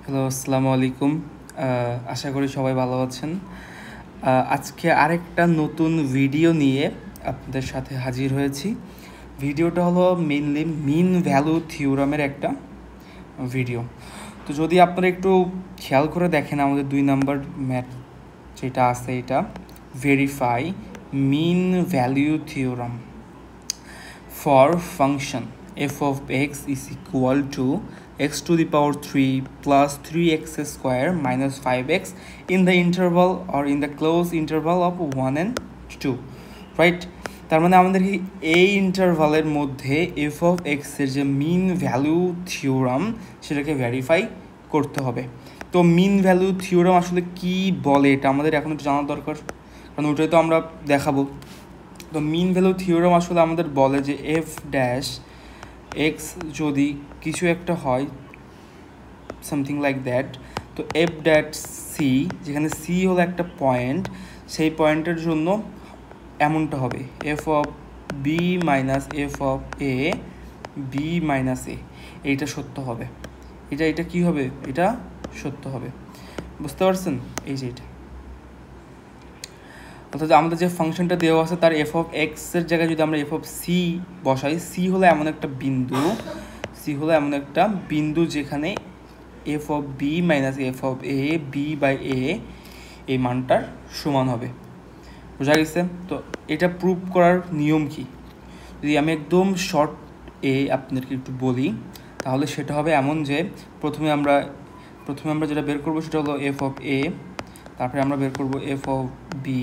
Hello, আসসালামু আলাইকুম। আশা করি সবাই ভালো আছেন। আজকে আরেকটা নতুন ভিডিও নিয়ে আপনাদের সাথে হাজির হয়েছি। ভিডিওটা হলো মেইনলি মিন ভ্যালু থিওরামের একটা ভিডিও। তো যদি আপনারা একটু খেয়াল করে দেখেন, আমাদের 2 নাম্বার ম্যাথ যেটা আছে, এটা verify mean value theorem for function f of x is equal to x to the power 3 plus 3x square minus 5x in the interval or in the closed interval of 1 and 2, right? তার মানে আমাদেরকে এই ইন্টারভালের মধ্যে F of এক্সের যে মিন value theorem সেটাকে verify করতে হবে। তো মিন ভ্যালু থিওরাম আসলে কি বলে এটা আমাদের এখন একটু জানার দরকার, কারণ ওটাই তো আমরা দেখাবো। তো মিন ভ্যালু থিওরাম আসলে আমাদের বলে যে এফ ড্যাশ এক্স যদি কিছু একটা হয়, সামথিং লাইক দ্যাট, তো এফ ড্যাট সি, যেখানে সি হলো একটা পয়েন্ট, সেই পয়েন্টের জন্য এমনটা হবে F of B minus F of A B minus A, এইটা সত্য হবে। এটা কি হবে? এটা সত্য হবে। বুঝতে পারছেন? এই যে এটা, অর্থাৎ আমাদের যে ফাংশনটা দেওয়া আছে তার এফ অফ এক্সের জায়গায় যদি আমরা এফ অফ সি বসাই, সি হলো এমন একটা বিন্দু যেখানে f of B minus F of A b by a এই মানটার সমান হবে। বোঝা গেছে? তো এটা প্রুভ করার নিয়ম কি, যদি আমি একদম শর্ট আপনাদেরকে একটু বলি, তাহলে সেটা হবে এমন যে প্রথমে আমরা যেটা বের করবো সেটা হলো এফ অফ এ, তারপরে আমরা বের করবো এফ অফ বি,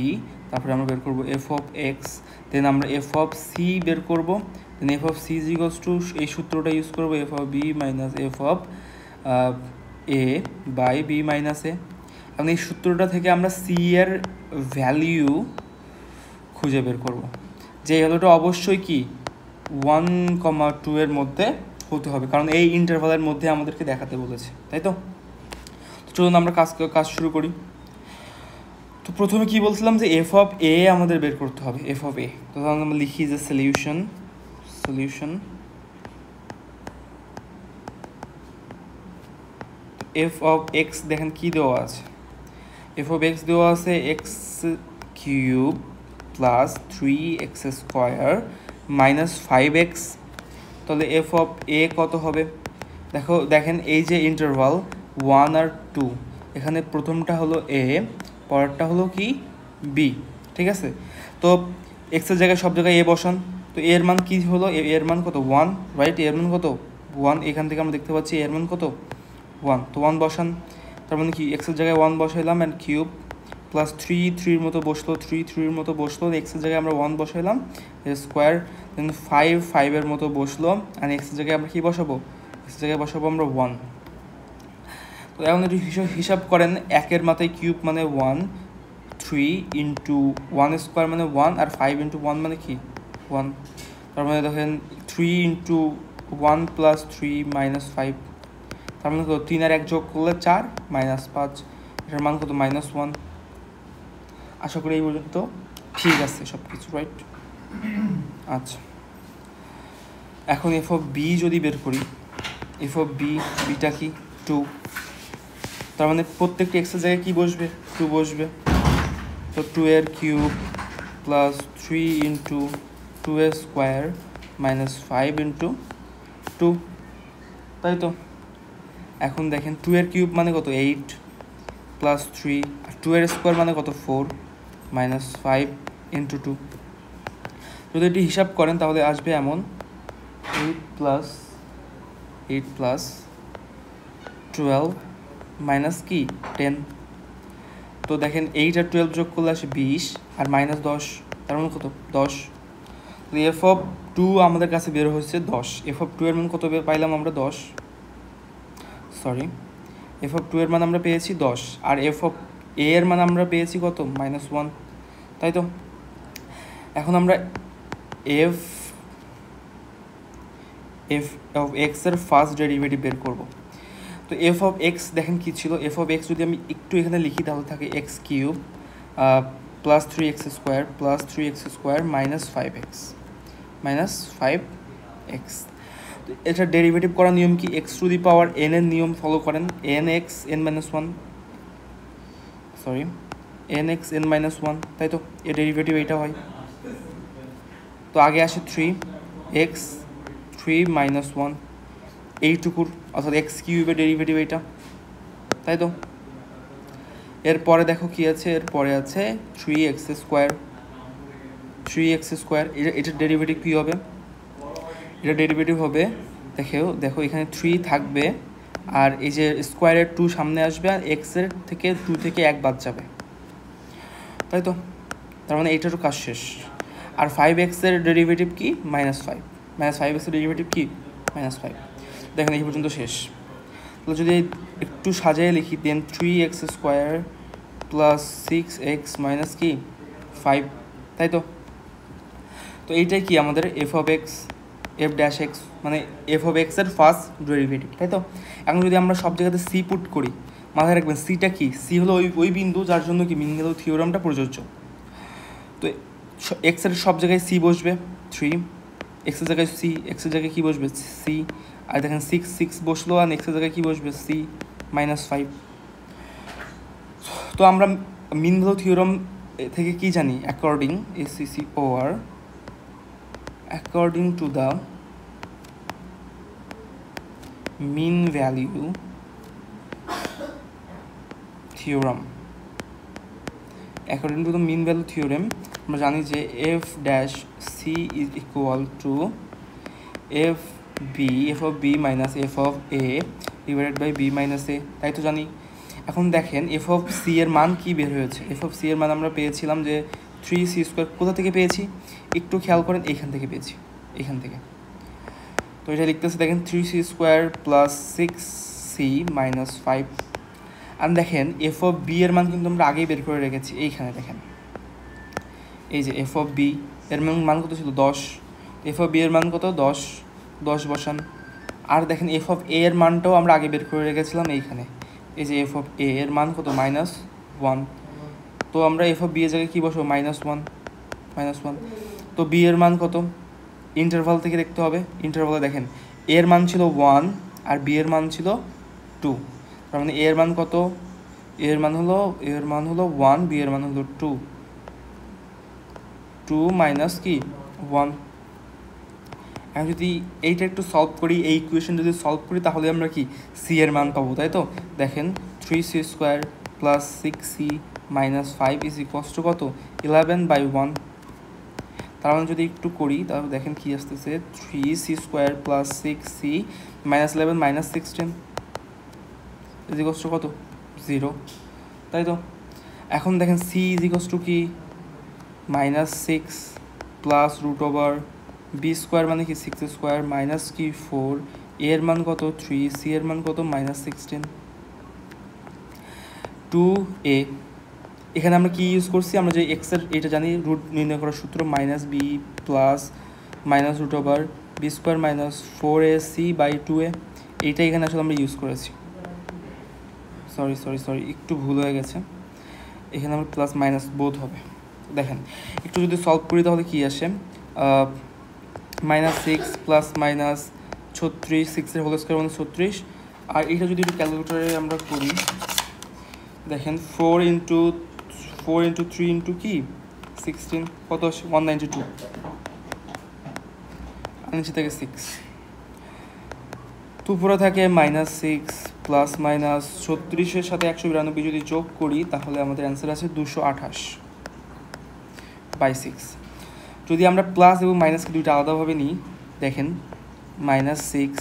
তারপরে আমরা বের করবো এফ অফ এক্স, দেন আমরা এফ অফ সি বের করবো, then f of c is equals to এই সূত্রটা ইউজ করবো f of B minus F of a by b minus a. এখন এই সূত্রটা থেকে আমরা সি এর ভ্যালিউ খুঁজে বের করবো, যে ভ্যালুটা অবশ্যই কি 1,2 এর মধ্যে হতে হবে, কারণ এই ইন্টারভালের মধ্যে আমাদেরকে দেখাতে বলেছে, তাই তো? চলুন আমরা কাজ শুরু করি। তো প্রথমে কি বলছিলাম যে এফ অফ এ আমাদের বের করতে হবে, এফ অফ এ। তো আমরা লিখি যে সলিউশন এফ অফ এক্স, দেখেন কি দেওয়া আছে, এফ অফ এক্স দেওয়া আছে x cube plus 3x square minus 5x। তাহলে এফ অফ এ কত হবে? দেখেন এই যে ইন্টারভাল 1 আর 2, এখানে প্রথমটা হলো এ, পরেরটা হলো কি বি, ঠিক আছে? তো এক্সের জায়গায় সব জায়গায় এ বসান। তো এর মান কি হলো? এর মান কত? 1, রাইট? এর মান কত? 1। এখান থেকে আমরা দেখতে পাচ্ছি এর মান কত? 1। তো 1 বসান, তার মানে কি এক্সের জায়গায় 1 বসাইলাম অ্যান্ড কিউব প্লাস 3 মতো বসলো, 3 মতো বসলো, এক্সের জায়গায় আমরা 1 বসাইলাম স্কোয়ার, দেন 5 মতো বসলো, অ্যান্ড এক্সের জায়গায় আমরা কি বসাবো? এক্সের জায়গায় বসাবো আমরা 1। তো এখন একটু হিসাব করেন, একের মাথায় কিউব মানে 1, 3 ইন্টু 1 স্কোয়ার মানে 1, আর 5 ইন্টু 1 মানে কি 1। তার মানে দেখেন 3 ইন্টু 1 প্লাস 3 মাইনাস 5, তার মানে কত? 3 আর 1 যোগ করলে 4 মাইনাস 5, এটার মান কত? মাইনাস 1। আশা করি এই পর্যন্ত ঠিক আছে সব কিছু, রাইট? আচ্ছা, এখন এফ অফ বি যদি বের করি, এফ অফ বিটা কি 2, তার মানে প্রত্যেকটি এক্সের জায়গায় কী বসবে? 2 বসবে। তো 2 এর কিউব প্লাস 3 ইন্টু 2 এর স্কোয়ার মাইনাস 5 ইন্টু 2, তাই তো? এখন দেখেন 2 এর কিউব মানে কত? 8 প্লাস 3, আর 2 এর স্কোয়ার মানে কত? 4 মাইনাস 5 ইন্টু 2। যদি এটি হিসাব করেন তাহলে আসবে এমন 8 প্লাস 12 মাইনাস কি 10। তো দেখেন 8 আর 12 যোগ করলে আসে 20, আর মাইনাস 10, তার মানে কত? 10। তো এফ অফ 2 আমাদের কাছে বের হচ্ছে 10। এফ অফ 2 এর মান কত পাইলাম আমরা? 10। সরি, এফ অফ 2 এর মান আমরা পেয়েছি 10, আর এফ অফ এ এর মান আমরা পেয়েছি কত? -1, তাই তো? এখন আমরা এফ অফ এক্স এর ফার্স্ট ডেরিভেটিভ বের করব। তো এফ অফ এক্স দেখেন কী ছিল, এফ অফ এক্স যদি আমি একটু এখানে লিখি তাহলে থাকে x cube plus 3x square minus 5x। এটা ডেরিভেটিভ করার নিয়ম কি, x to the power n এর নিয়ম ফলো করেন, n x n minus one, sorry n x n minus one, তাই তো এর ডেরিভেটিভ এইটা হয়। তো আগে আসে three x three minus one, এইটুকুর অর্থাৎ এক্স কিউবের ডেরিভেটিভ এইটা, তাই তো। এরপরে দেখো কি আছে, এরপরে আছে three x square, three x square, এটার ডেরিভেটিভ কী হবে, এটা ডেরিভেটিভ হবে, দেখো এখানে থ্রি থাকবে আর এই যে স্কোয়ারের টু সামনে আসবে আর এক্সের থেকে টু থেকে এক বাদ যাবে, তাই তো। তার মানে এইটারও কাজ শেষ। আর ফাইভ এক্সের ডেরিভেটিভ কি, মাইনাস ফাইভ, মাইনাস ফাইভ এক্সের ডেরিভেটিভ কি, মাইনাস ফাইভ। দেখেন এই পর্যন্ত শেষ। তাহলে যদি একটু সাজিয়ে লিখি, then three x square plus six x minus কি ফাইভ, তাই তো। তো এইটাই কি আমাদের f of x f dash x, মানে এফ অফ এক্সের ফার্স্ট ডেরিভেটিভ, তাই তো। এখন যদি আমরা সব জায়গাতে সি পুট করি, মাথায় রাখবেন সিটা কি, সি হলো ওই বিন্দু যার জন্য কি মিনভ্যালু থিওরামটা প্রযোজ্য। তো এক্সের সব জায়গায় সি বসবে, থ্রি এক্সের জায়গায় সি, এক্সের জায়গায় কী বসবে সি, আর দেখেন সিক্স সিক্স বসলো আর এক্সের জায়গায় কী বসবে সি মাইনাস ফাইভ। তো আমরা মিনভ্যালু থিওরাম থেকে কি জানি, according ACCOR, according to the mean value theorem, according to the mean value theorem আমরা জানি যে f dash c is equal to f of b minus f of a divided by b minus a, তাই তো জানি। এখন দেখেন f of c এর মান কি বের হয়েছে, f of c এর মান আমরা পেয়েছিলাম যে 3c স্কোয়ার, কোথা থেকে পেয়েছি একটু খেয়াল করেন, এইখান থেকে পেয়েছি, এইখান থেকে। তো এটা লিখতেছে দেখেন 3c square plus 6c minus 5। আর দেখেন এফ অফ বি এর মান কিন্তু আমরা আগেই বের করে রেখেছি, এইখানে দেখেন এই যে এফ অফ বি এর মান কত ছিল 10, এফ অফ বি এর মান কত 10, 10 বসান। আর দেখেন এফ অফ এ এর মানটাও আমরা আগে বের করে রেখেছিলাম এইখানে, এই যে এফ অফ এ এর মান কত -1। তো আমরা এফ অফ বি এর জায়গায় কী বসবো -1। তো বি এর মান কত, ইন্টারভাল থেকে দেখতে হবে, ইন্টারভালে দেখেন এ এর মান ছিল 1 আর বি এর মান ছিল 2, তার মানে এ এর মান কত, এ এর মান হলো 1, বি এর মান হলো 2 মাইনাস কি 1। এখন যদি এইটা একটু সলভ করি, এই ইকুয়েশন যদি সলভ করি তাহলে আমরা কি সি এর মান পাবো, তাই তো। দেখেন 3c square plus 6c minus 5 is equals two কত 11/1। তার মানে যদি একটু করি তাহলে দেখেন কি আসতেছে 3c square plus 6c minus 11 minus 16 is equals two কত 0, তাই তো। এখন দেখেন c ইজ ইকুয়ালস টু কি -6 plus root over B square মানে কি 6 স্কোয়ার মাইনাস কি 4, এ এর মান কত 3, সি এর মান কত -16। 2a, এখানে আমরা কি ইউজ করছি, আমরা যে এক্সের এটা জানি রুট নির্ণয় করার সূত্র -b plus minus root over B square minus 4ac by 2a, এইটা এখানে আসলে আমরা ইউজ করেছি। সরি একটু ভুল হয়ে গেছে, এখানে আমরা প্লাস মাইনাস বোধ হবে। দেখেন একটু যদি সলভ করি তাহলে কি আসে, -6 প্লাস মাইনাস 36, 6 এর হোল স্কোয়ার মানে 36। আর এটা যদি একটু ক্যালকুলেটরে আমরা করি, দেখেন 4 ইন্টু 3 ইন্টু কি 16 কত আসে 192, আর নিচে থেকে 6, তো উপরে থাকে -6 প্লাস মাইনাস 36-এর সাথে 192 যদি যোগ করি তাহলে আমাদের অ্যান্সার আছে 228/6। যদি আমরা প্লাস এবং মাইনাসকে দুইটা আলাদাভাবে নিই, দেখেন -6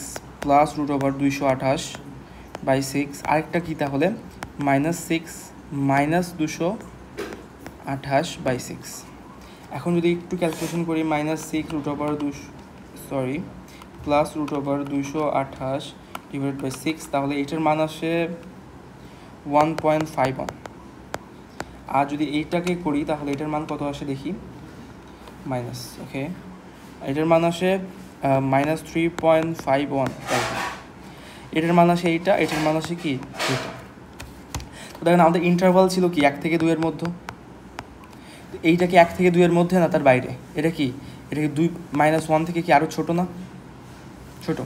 প্লাস রুট ওভার 228/6, আরেকটা কি তাহলে -6 মাইনাস 228/6। এখন যদি একটু ক্যালকুলেশন করি -6 root over plus root over 228 divide by 6, তাহলে এটার মান আসে 1.51। আর যদি এইটাকে করি তাহলে এটার মান কত আসে দেখি, এটার মান আসে -3.51, এটার মান আসে এইটা, এটার মান আসে কি এটা। তো দেখেন আমাদের ইন্টারভাল ছিল কি 1 থেকে 2 এর মধ্যে, এইটা কি 1 থেকে 2 এর মধ্যে না তার বাইরে, এটা কি 2 -1 থেকে কি আরও ছোটো না, ছোট।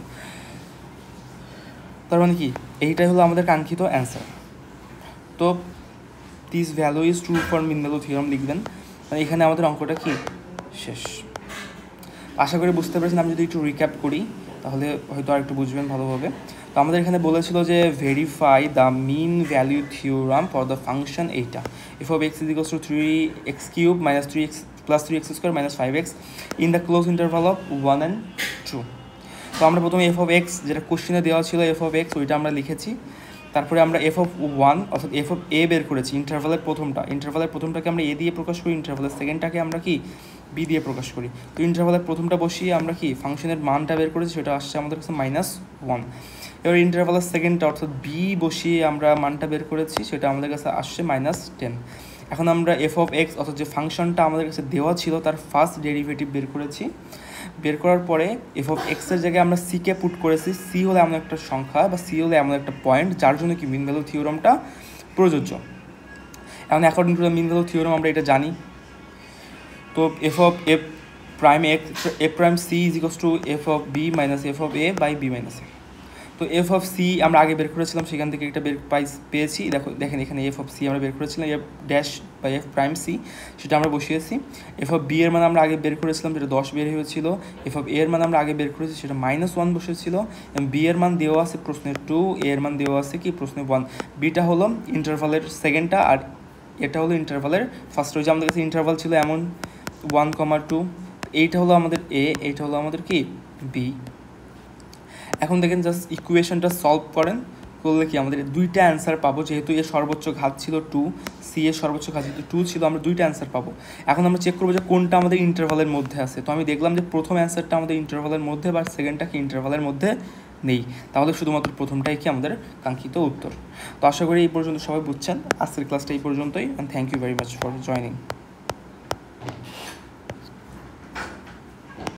তার মানে কি এইটাই হলো আমাদের কাঙ্ক্ষিত অ্যান্সার। তো this value is true for mean value theorem লিখবেন, মানে এখানে আমাদের অঙ্কটা কি শেষ। আশা করি বুঝতে পেরেছেন। আমি যদি একটু রিক্যাপ করি তাহলে হয়তো আর একটু বুঝবেন ভালোভাবে। তো আমাদের এখানে বলেছিল যে verify the mean value theorem for the function এইটা, f of x is equals to 3x cube minus 3x plus 3x square minus 5x in the close interval of 1 and 2। তো আমরা প্রথমে এফ অফ এক্স, যেটা কোশ্চেনে দেওয়া ছিল F of x, ওইটা আমরা লিখেছি। তারপরে আমরা এফ অফ 1 অর্থাৎ এফ অফ এ বের করেছি। ইন্টারভালের প্রথমটাকে আমরা এ দিয়ে প্রকাশ করি, ইন্টারভালের সেকেন্ডটাকে আমরা কি বি দিয়ে প্রকাশ করি। তো ইন্টারভালের প্রথমটা বসিয়ে আমরা কি ফাংশনের মানটা বের করেছি, সেটা আসছে আমাদের কাছে -1। এবার ইন্টারভালের সেকেন্ডটা অর্থাৎ বি বসিয়ে আমরা মানটা বের করেছি, সেটা আমাদের কাছে আসছে -10। এখন আমরা এফ অফ এক্স অর্থাৎ যে ফাংশনটা আমাদের কাছে দেওয়া ছিল তার ফার্স্ট ডেরিভেটিভ বের করেছি। বের করার পরে এফ অফ এক্সের জায়গায় আমরা সিকে পুট করেছি। সি হলো এমন একটা সংখ্যা বা সি হলো এমন একটা পয়েন্ট যার জন্য কি মিন ভ্যালু থিওরামটা প্রযোজ্য। এখন according to the mean value theorem আমরা এটা জানি। তো f of f prime f prime c is equals to f of B minus F of a by b minus a. তো এফ অফ সি আমরা আগে বের করেছিলাম, সেখান থেকে একটা পেয়েছি। দেখেন এখানে এফ অফ সি আমরা বের করেছিলাম, এফ ড্যাশ বা এফ প্রাইম সি, সেটা আমরা বসিয়েছি। এফ অফ বি এর মান আমরা আগে বের করেছিলাম, যেটা 10 বের হয়েছিল। এফ অফ এ এর মান আমরা আগে বের করেছি, সেটা -1 বসেছিল। বি এর মান দেওয়া আছে প্রশ্নে 2, এ এর মান দেওয়া আছে কি প্রশ্নে 1। বিটা হলো ইন্টারভালের সেকেন্ডটা আর এটা হলো ইন্টারভালের ফার্স্ট। ওই যে আমাদের কাছে ইন্টারভাল ছিল এমন 1,2। এইটা হলো আমাদের এ, এইটা হলো আমাদের কি বি। এখন দেখেন জাস্ট ইকুয়েশনটা সলভ করেন, করলে কি আমাদের দুইটা অ্যান্সার পাবো। যেহেতু এর সর্বোচ্চ ঘাত ছিল 2, সি এর সর্বোচ্চ ঘাত যেহেতু 2 ছিল, আমরা দুইটা অ্যান্সার পাবো। এখন আমরা চেক করবো যে কোনটা আমাদের ইন্টারভালের মধ্যে আছে। তো আমি দেখলাম যে প্রথম অ্যান্সারটা আমাদের ইন্টারভালের মধ্যে, বা সেকেন্ডটা কি ইন্টারভালের মধ্যে নেই, তাহলে শুধুমাত্র প্রথমটাই কি আমাদের কাঙ্ক্ষিত উত্তর। তো আশা করি এই পর্যন্ত সবাই বুঝছেন। আজকের ক্লাসটা এই পর্যন্তই, and thank you very much for joining.